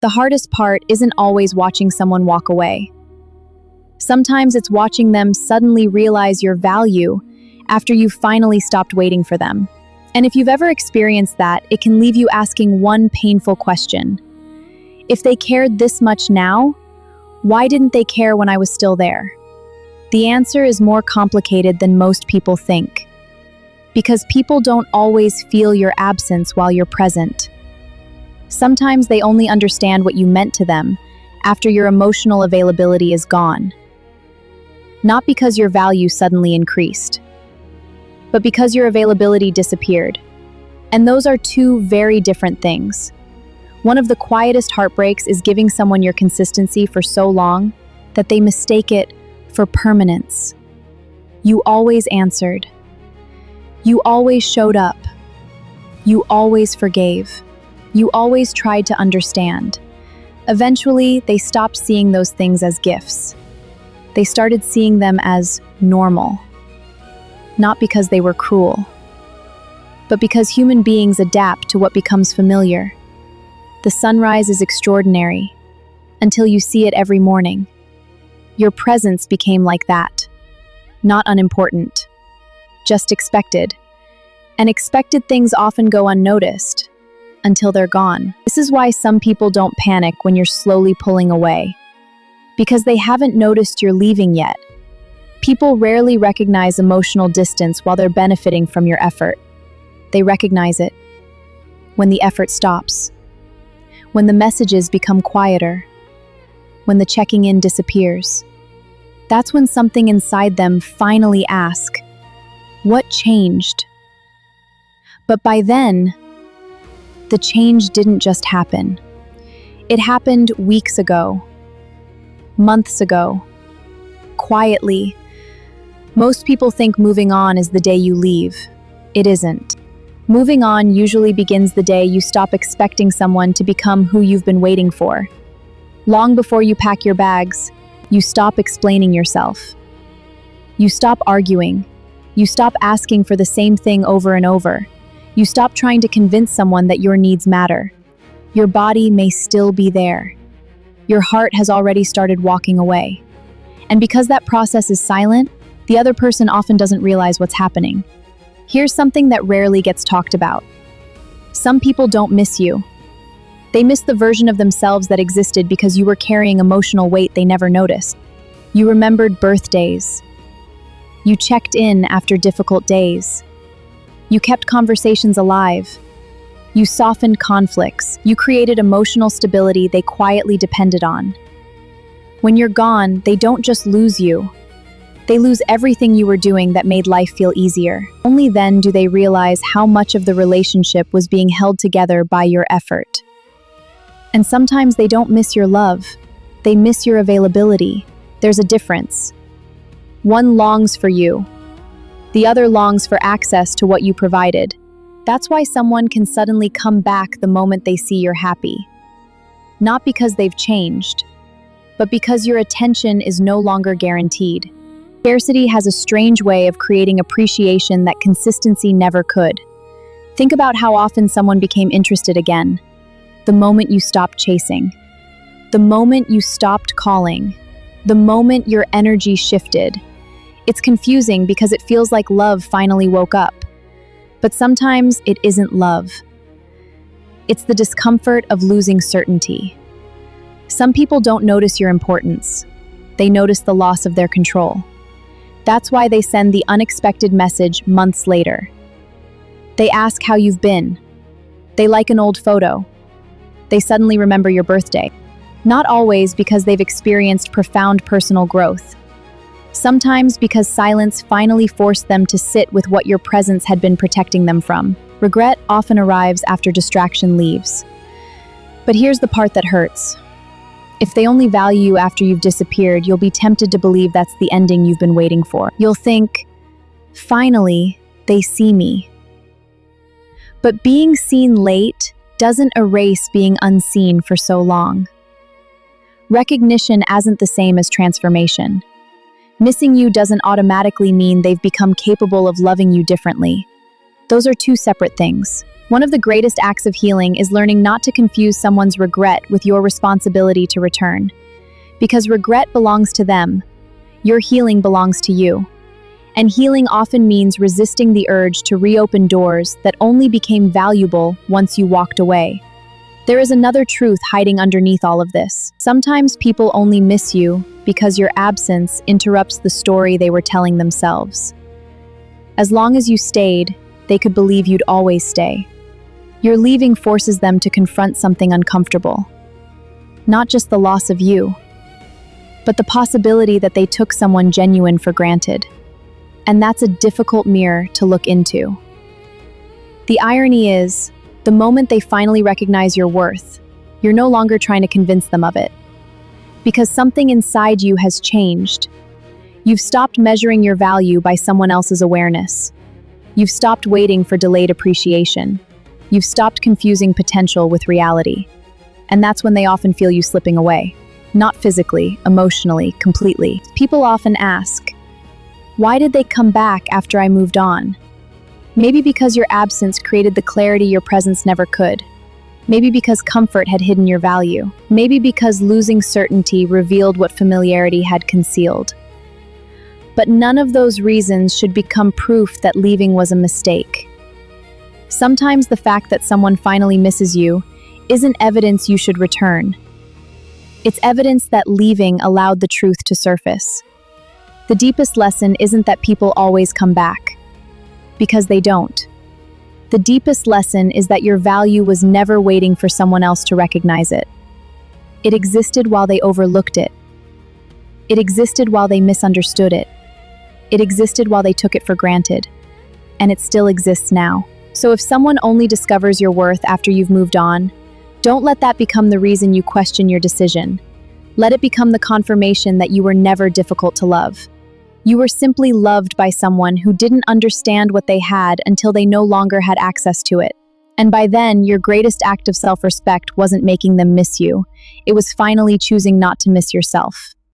The hardest part isn't always watching someone walk away. Sometimes it's watching them suddenly realize your value after you've finally stopped waiting for them. And if you've ever experienced that, it can leave you asking one painful question. If they cared this much now, why didn't they care when I was still there? The answer is more complicated than most people think. Because people don't always feel your absence while you're present. Sometimes they only understand what you meant to them after your emotional availability is gone. Not because your value suddenly increased, but because your availability disappeared. And those are two very different things. One of the quietest heartbreaks is giving someone your consistency for so long that they mistake it for permanence. You always answered. You always showed up. You always forgave. You always tried to understand. Eventually, they stopped seeing those things as gifts. They started seeing them as normal. Not because they were cruel, but because human beings adapt to what becomes familiar. The sunrise is extraordinary until you see it every morning. Your presence became like that. Not unimportant, just expected. And expected things often go unnoticed until they're gone. This is why some people don't panic when you're slowly pulling away, because they haven't noticed you're leaving yet. People rarely recognize emotional distance while they're benefiting from your effort. They recognize it when the effort stops, when the messages become quieter, when the checking in disappears. That's when something inside them finally asks, "What changed?" But by then, the change didn't just happen. It happened weeks ago, months ago, quietly. Most people think moving on is the day you leave. It isn't. Moving on usually begins the day you stop expecting someone to become who you've been waiting for. Long before you pack your bags, you stop explaining yourself. You stop arguing. You stop asking for the same thing over and over. You stop trying to convince someone that your needs matter. Your body may still be there. Your heart has already started walking away. And because that process is silent, the other person often doesn't realize what's happening. Here's something that rarely gets talked about. Some people don't miss you. They miss the version of themselves that existed because you were carrying emotional weight they never noticed. You remembered birthdays. You checked in after difficult days. You kept conversations alive. You softened conflicts. You created emotional stability they quietly depended on. When you're gone, they don't just lose you. They lose everything you were doing that made life feel easier. Only then do they realize how much of the relationship was being held together by your effort. And sometimes they don't miss your love. They miss your availability. There's a difference. One longs for you. The other longs for access to what you provided. That's why someone can suddenly come back the moment they see you're happy. Not because they've changed, but because your attention is no longer guaranteed. Scarcity has a strange way of creating appreciation that consistency never could. Think about how often someone became interested again. The moment you stopped chasing. The moment you stopped calling. The moment your energy shifted. It's confusing because it feels like love finally woke up. But sometimes it isn't love. It's the discomfort of losing certainty. Some people don't notice your importance. They notice the loss of their control. That's why they send the unexpected message months later. They ask how you've been. They like an old photo. They suddenly remember your birthday. Not always because they've experienced profound personal growth. Sometimes because silence finally forced them to sit with what your presence had been protecting them from. Regret often arrives after distraction leaves. But here's the part that hurts. If they only value you after you've disappeared, you'll be tempted to believe that's the ending you've been waiting for. You'll think, finally, they see me. But being seen late doesn't erase being unseen for so long. Recognition isn't the same as transformation. Missing you doesn't automatically mean they've become capable of loving you differently. Those are two separate things. One of the greatest acts of healing is learning not to confuse someone's regret with your responsibility to return. Because regret belongs to them, your healing belongs to you. And healing often means resisting the urge to reopen doors that only became valuable once you walked away. There is another truth hiding underneath all of this. Sometimes people only miss you because your absence interrupts the story they were telling themselves. As long as you stayed, they could believe you'd always stay. Your leaving forces them to confront something uncomfortable. Not just the loss of you, but the possibility that they took someone genuine for granted. And that's a difficult mirror to look into. The irony is, the moment they finally recognize your worth, you're no longer trying to convince them of it. Because something inside you has changed. You've stopped measuring your value by someone else's awareness. You've stopped waiting for delayed appreciation. You've stopped confusing potential with reality. And that's when they often feel you slipping away. Not physically, emotionally, completely. People often ask, why did they come back after I moved on? Maybe because your absence created the clarity your presence never could. Maybe because comfort had hidden your value. Maybe because losing certainty revealed what familiarity had concealed. But none of those reasons should become proof that leaving was a mistake. Sometimes the fact that someone finally misses you isn't evidence you should return. It's evidence that leaving allowed the truth to surface. The deepest lesson isn't that people always come back, because they don't. The deepest lesson is that your value was never waiting for someone else to recognize it. It existed while they overlooked it. It existed while they misunderstood it. It existed while they took it for granted. And it still exists now. So if someone only discovers your worth after you've moved on, don't let that become the reason you question your decision. Let it become the confirmation that you were never difficult to love. You were simply loved by someone who didn't understand what they had until they no longer had access to it. And by then, your greatest act of self-respect wasn't making them miss you. It was finally choosing not to miss yourself.